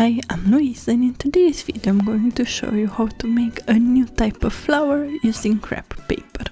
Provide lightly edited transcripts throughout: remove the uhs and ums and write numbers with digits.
Hi, I'm Louise, and in today's video I'm going to show you how to make a new type of flower using crepe paper.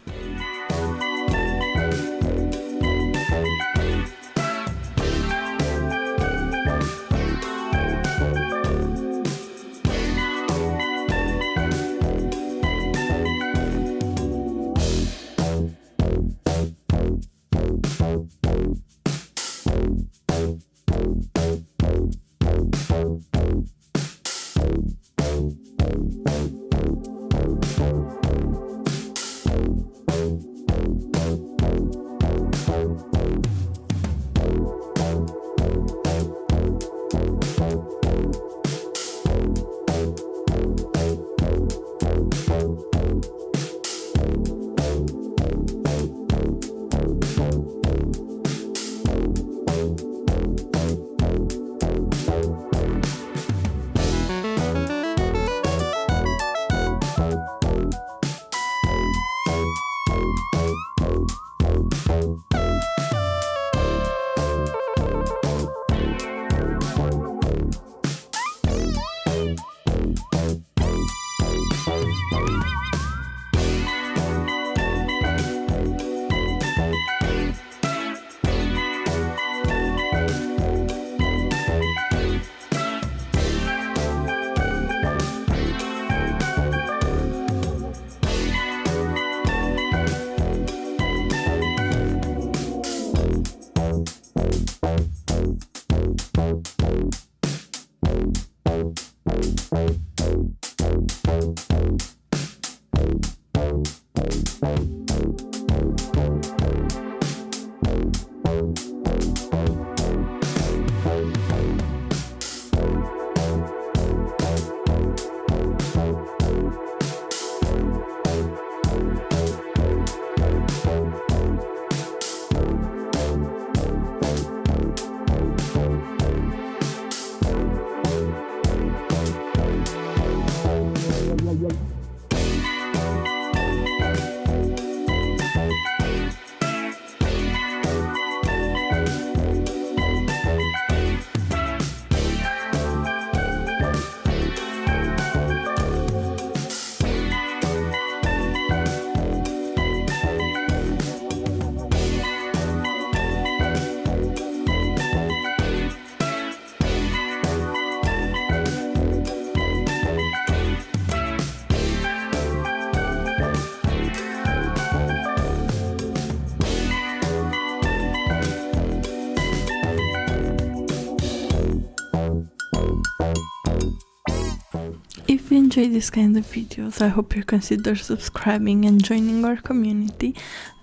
If you enjoy this kind of videos, I hope you consider subscribing and joining our community,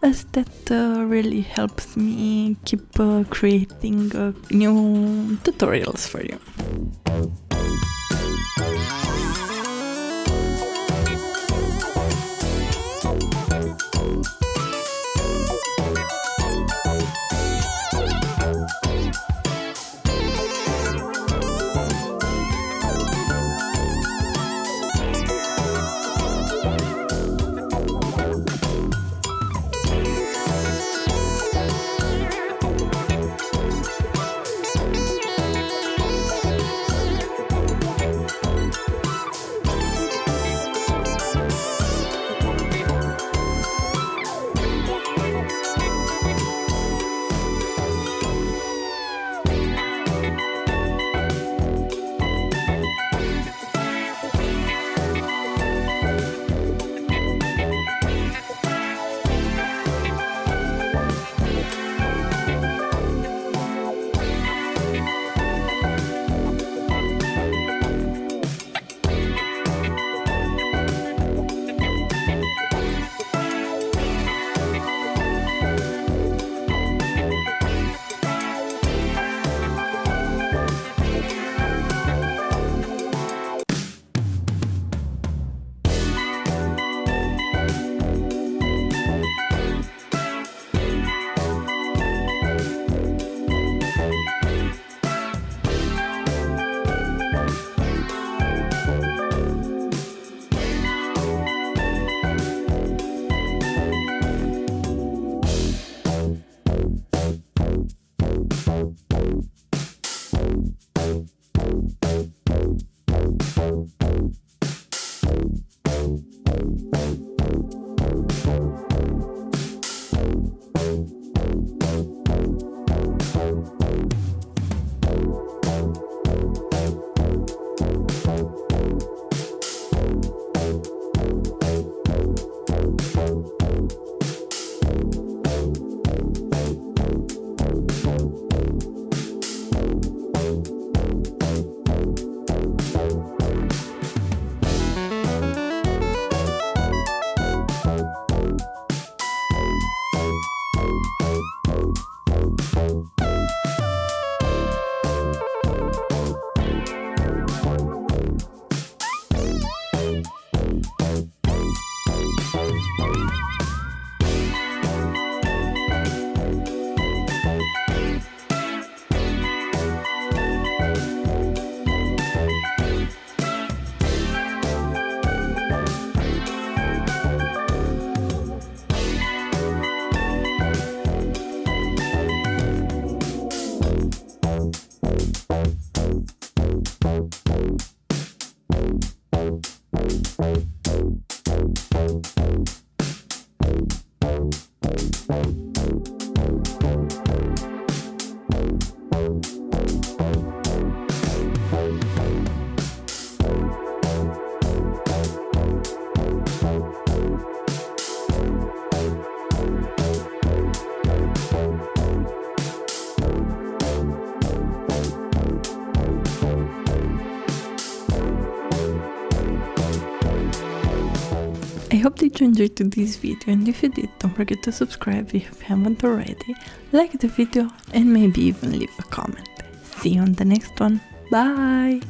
as that really helps me keep creating new tutorials for you. I hope that you enjoyed this video, and if you did, don't forget to subscribe if you haven't already, like the video, and maybe even leave a comment. See you on the next one. Bye!